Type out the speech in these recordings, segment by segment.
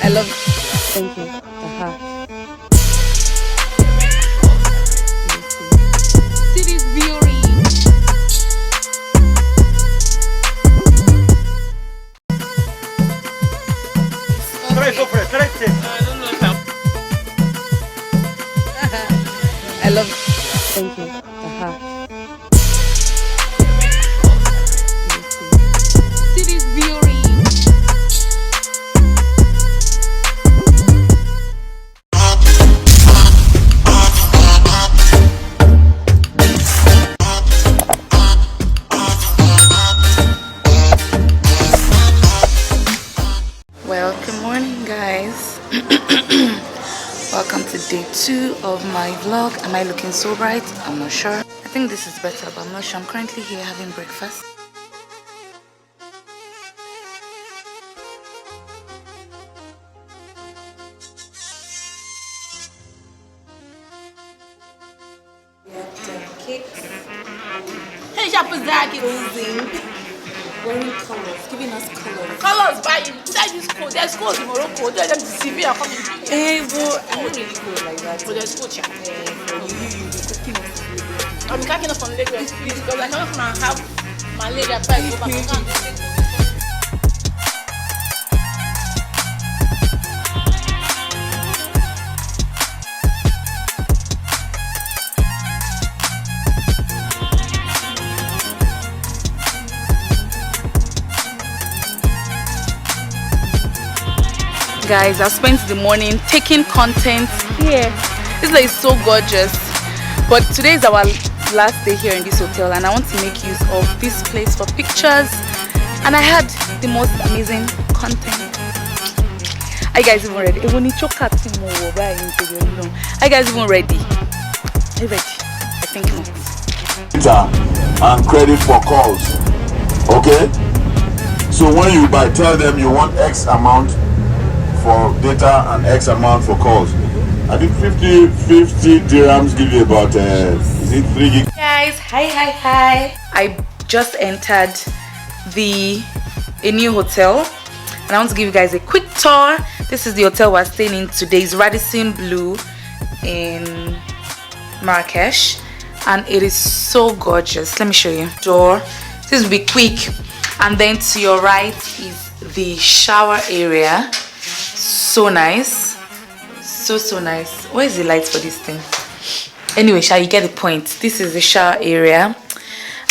I love it. Thank you. See this beauty. I love it. Thank you. See this beauty. Well, good morning, guys. Welcome to day 2 of my vlog. Am I looking so bright? I'm not sure. I think this is better, but I'm not sure. I'm currently here having breakfast. We have cakes. Hey, Shapazaki. Wearing colors, giving us colors. Colors, but you said you school. There's schools in Morocco. They're them to CV are coming. Well, I don't really go like that. But there's school chat. You cooking us. I'm cracking up from Lagos, please, because I cannot come and have malaria bag go back. I can't do it. Guys, I spent the morning taking content here. This place is so gorgeous, but today is our last day here in this hotel and I want to make use of this place for pictures, and I had the most amazing content. Are you guys even ready? Are you guys even ready? Are you ready? I think not. And credit for calls. Okay, so when you buy, tell them you want X amount for data and X amount for calls. I think 50 dirhams give you about is it 3 gigs? Guys, hi. I just entered a new hotel and I want to give you guys a quick tour. This is the hotel we're staying in today. It's Radisson Blue in Marrakech and it is so gorgeous. Let me show you. Door. This will be quick, and then to your right is the shower area. So nice, so nice. Where is the light for this thing? Anyway, shall you get the point? This is the shower area,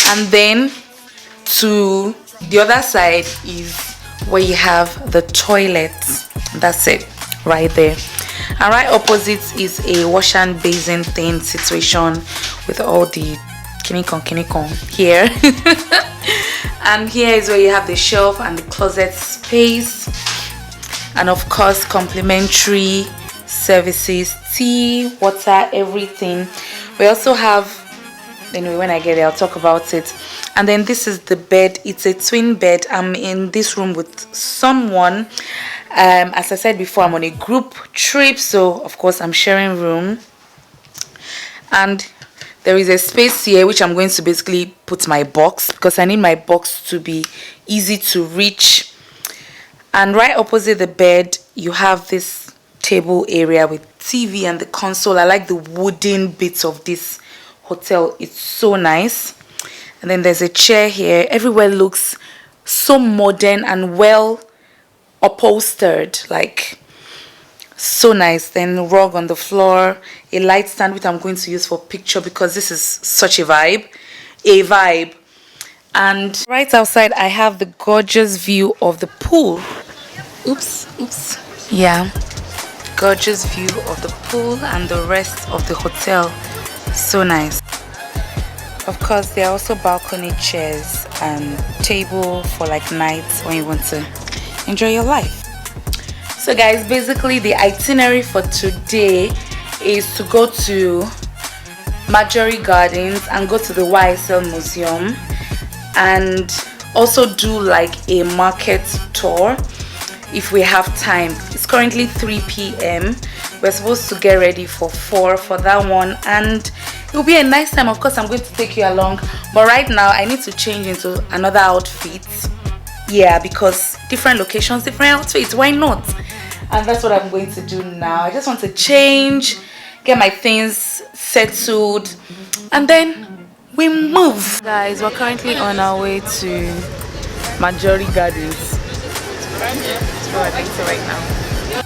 and then to the other side is where you have the toilet. That's it right there, and right opposite is a wash and basin thing situation with all the kinikon here. And here is where you have the shelf and the closet space. And of course, complimentary services, tea, water, everything. We also have, anyway, when I get there I'll talk about it. And then this is the bed. It's a twin bed. I'm in this room with someone. As I said before, I'm on a group trip, so of course I'm sharing room. And there is a space here which I'm going to basically put my box, because I need my box to be easy to reach. And right opposite the bed you have this table area with TV and the console. I like the wooden bits of this hotel. It's so nice. And then there's a chair here. Everywhere looks so modern and well upholstered, like so nice. Then rug on the floor, a light stand which I'm going to use for picture because this is such a vibe. And right outside I have the gorgeous view of the pool. Oops. Yeah, gorgeous view of the pool and the rest of the hotel. So nice. Of course, there are also balcony chairs and table for like nights when you want to enjoy your life. So guys, basically the itinerary for today is to go to Majorelle Gardens and go to the YSL Museum, and also do like a market tour if we have time. It's currently 3 p.m. We're supposed to get ready for 4 for that one, and it will be a nice time. Of course, I'm going to take you along but right now I need to change into another outfit. Yeah, because different locations, different outfits, why not? And that's what I'm going to do now. I just want to change, get my things settled, and then we move. Guys, we're currently on our way to Majorelle Gardens. That's what we're going to right now. I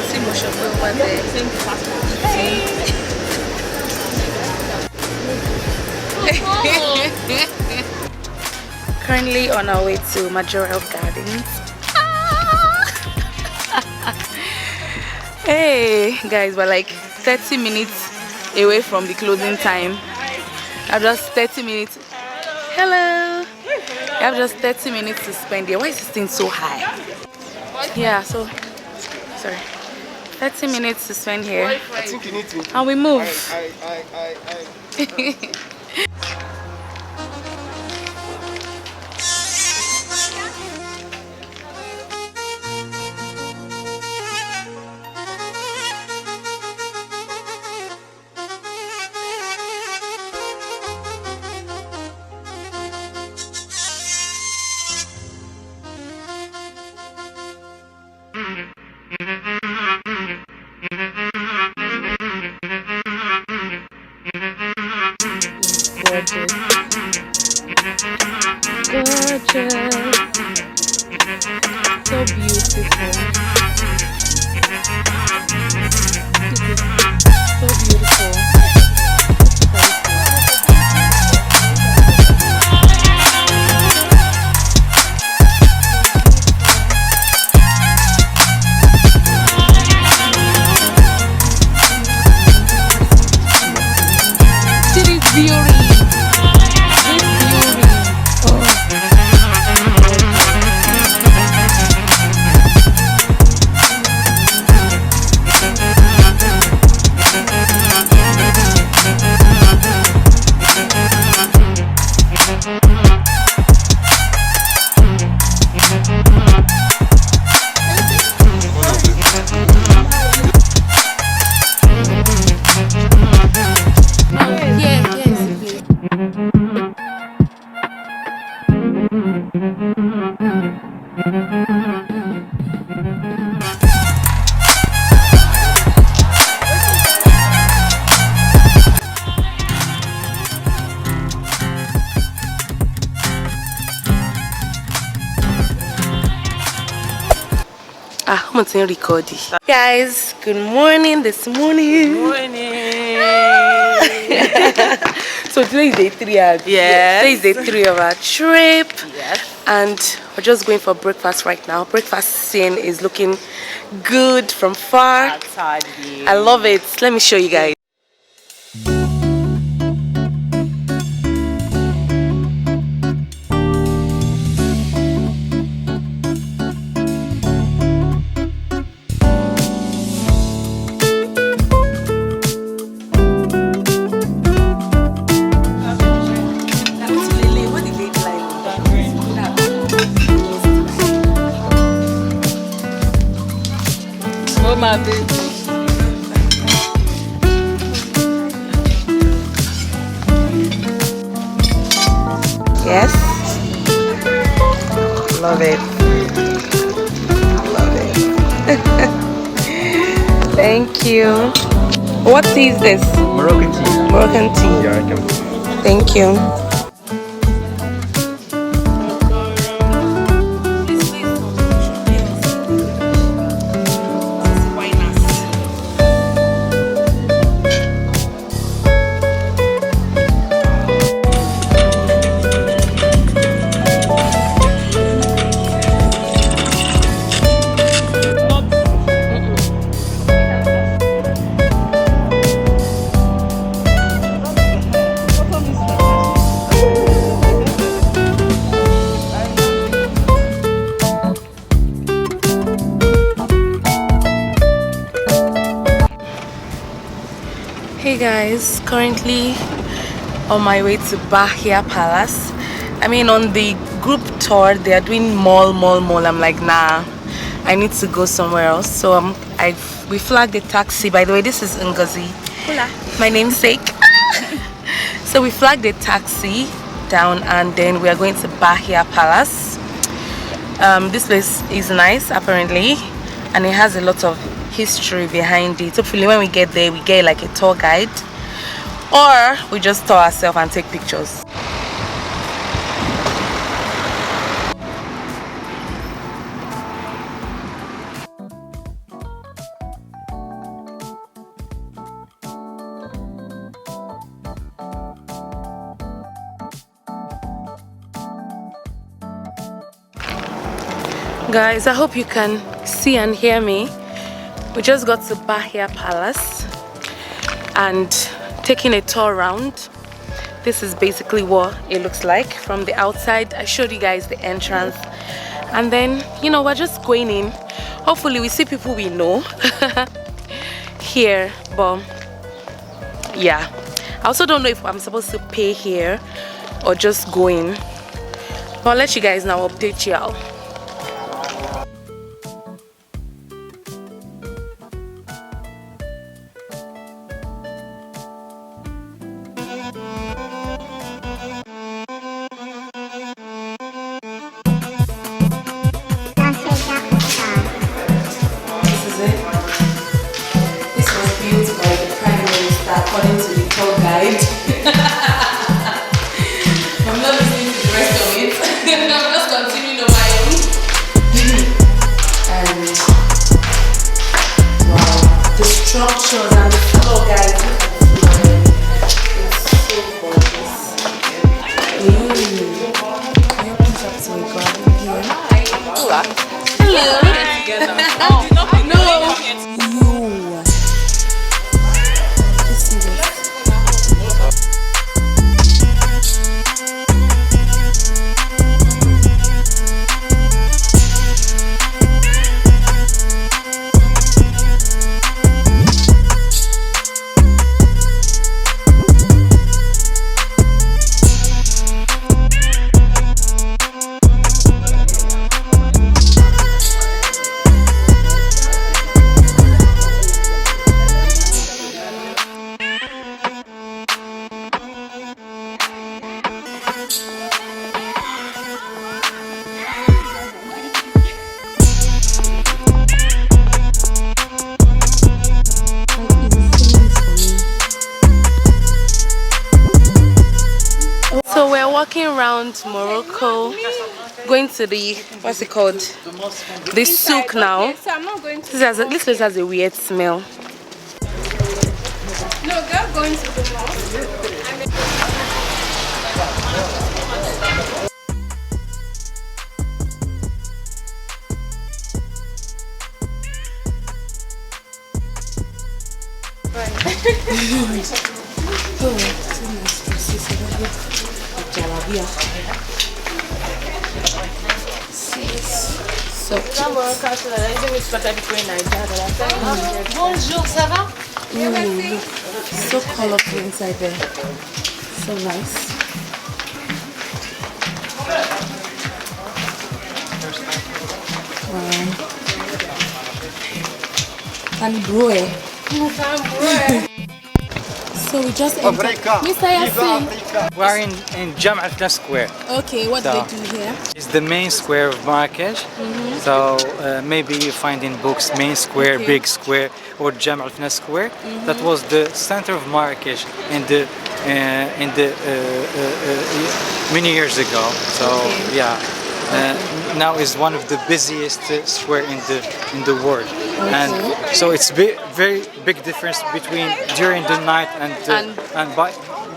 see Moshopo over there. Currently on our way to Majorelle Gardens. Hey guys, we're like 30 minutes away from the closing time. I have just 30 minutes. Hello. I have just 30 minutes to spend here. Why is this thing so high? Yeah, so sorry. 30 minutes to spend here. I think you need to. And we move. Gorgeous. So beautiful. So beautiful. See this beauty. I'm going to record it. Guys, good morning this morning. Good morning. So today is day 3. Yes. Today is day 3 of our trip. Yes. And we're just going for breakfast right now. Breakfast scene is looking good from far. Outside. I love it. Let me show you guys. Oh my baby. Yes. Love it. Love it. Thank you. What tea is this? Moroccan tea. Moroccan tea. Yeah, I can. Thank you. Hey guys, currently on my way to BAHIA Palace. I mean, on the group tour they are doing mall. I'm like, nah, I need to go somewhere else. So we flagged the taxi. By the way, this is Ngozi. Hola. My namesake. So we flagged a taxi down and then we are going to Bahia Palace. This place is nice apparently, and it has a lot of history behind it. Hopefully when we get there we get like a tour guide, or we just tour ourselves and take pictures. Guys, I hope you can see and hear me. We just got to Bahia Palace and taking a tour around. This is basically what it looks like from the outside. I showed you guys the entrance, and then, you know, we're just going in. Hopefully we see people we know here, but yeah, I also don't know if I'm supposed to pay here or just go in, but I'll let you guys now, update y'all. Structures and the floor, guys. It's so gorgeous. Can you please up to a garden here? Hello. No. Just see this. Walking around Morocco, going to the, what's it called, the souk now. This place has a weird smell. No, they're going to the mosque. Bonjour, ça va? So colorful inside there. So nice. Wow. And bro. So we just entered. Mr. Yassin. We are in JEMAA El-FNA SQUARE. Okay, what do they do here? It's the main square of Marrakech. So maybe you find in books main square, big square, or JEMAA El-FNA SQUARE. That was the center of Marrakech in the many years ago. So yeah, now is one of the busiest square in the world. And so it's very big difference between during the night and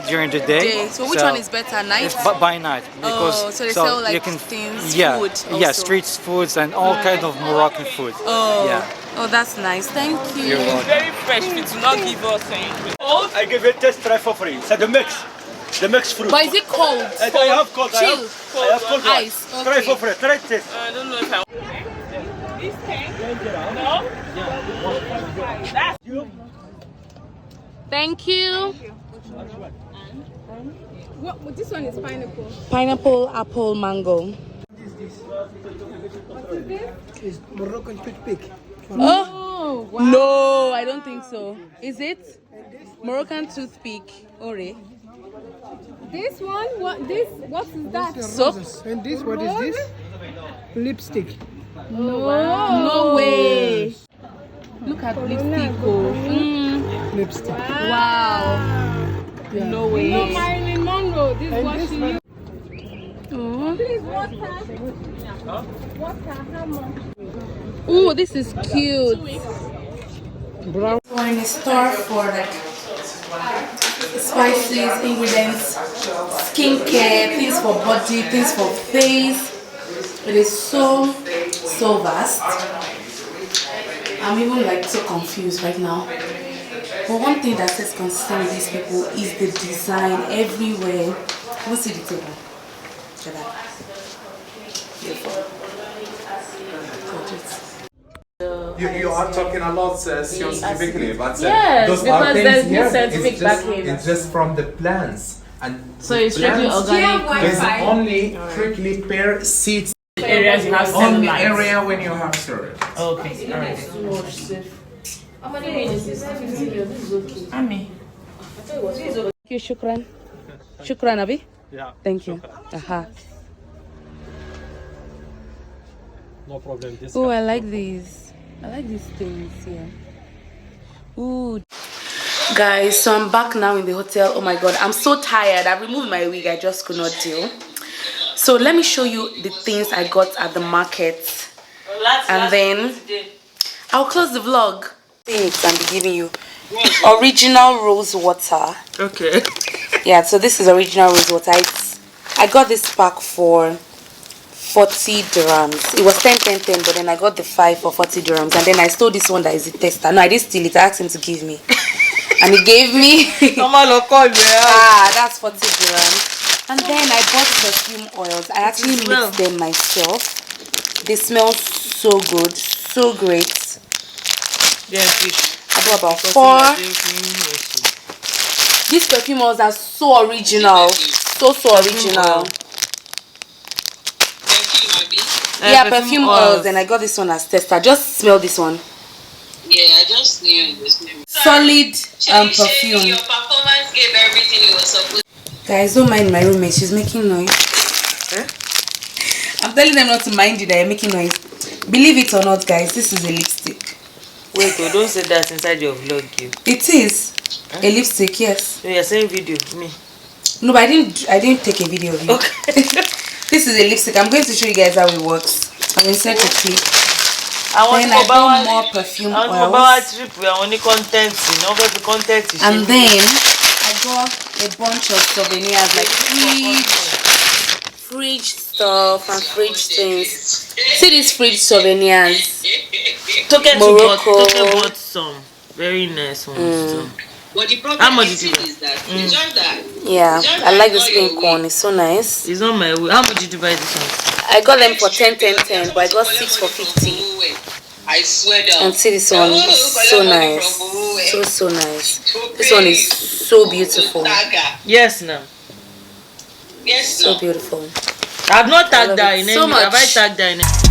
during the day. So which one is better, night? By night, because so they sell like you can, things, food also. Yeah, street foods and all kind of Moroccan food. Oh, that's nice. Thank you. You're welcome. Very fresh. We do not give us anything. I give it a test, try for free. So the mix fruit. But is it cold? I have cold. Chill. I have cold Ice. Okay. Try for free. Try test. I don't know if I. This thing? No. Thank you. What? This one is pineapple. Pineapple, apple, mango. It's Moroccan toothpick. Oh, wow. No, I don't think so. Is it? Moroccan toothpick. Ore. This one, what is that? Soap. And this, what is this? Lipstick. No way. Look at lipstick. Lipstick. Wow. Yeah. No way. No, Marilyn Monroe. This is what she used. Please, water. Water, how much? Oh, this is cute. Brown. We're in a store for like spices, ingredients, skincare, things for body, things for face. It is so vast. I'm even like so confused right now. But one thing that says consistent with these people is the design everywhere. We'll see the table. Look at that. Beautiful. You are talking a lot scientifically, but Yes, those because are there's things no here. scientific backing. It's just from the plants, and So it's strictly organic. there's only strictly per seeds. Areas you have On the sunlight. area when you have storage. Okay, alright. How many minutes? 50 minutes. This is okay. Ami. Thank you, Shukran. Shukran, Abi. Yeah. Thank you. Aha. No problem. This Oh, I like these. I like these things here. Ooh. Guys, so I'm back now in the hotel. Oh my god, I'm so tired. I removed my wig. I just could not deal. So let me show you the things I got at the market. And then I'll close the vlog. Things I'm giving you. Original rose water. Okay. Yeah, so this is original rose water. I got this pack for 40 dirhams. It was 10, but then I got the 5 for 40 dirhams. And then I stole this one that is a tester. No, I didn't steal it. I asked him to give me. And he gave me. That's 40 dirhams. And then I bought perfume oils. I actually mixed them myself. They smell so good. So great. Yeah, fish. I bought about 4. These perfume oils are so original. So original. Yeah, perfume oils. And I got this one as tester. Just smell this one. Yeah, I just knew this name. Solid perfume. Your performance gave everything you were supposed to. Guys, don't mind my roommate. She's making noise. I'm telling them not to mind you that you're making noise. Believe it or not, guys, this is a lipstick. Wait, don't say that inside your vlog. It is a lipstick, yes. So you're saying video, me. No, but I didn't take a video of you. Okay. This is a lipstick. I'm going to show you guys how it works. I'm insert a clip. I Then I bought more perfume oils. And then I got a bunch of souvenirs like fridge stuff and fridge things. See these fridge souvenirs. Morocco. Toke bought some very nice ones. But the problem How much did you is that the Jordan. Yeah, I like this pink one. It's so nice. It's on my way. How much did you buy this one? I got them for 10, but I got 6 for 50. I swear down. And see this one, it's so nice. So nice. This one is so beautiful. Yes, now. Yes, So beautiful. I've not tagged that in any. So much. Have I tagged that in any?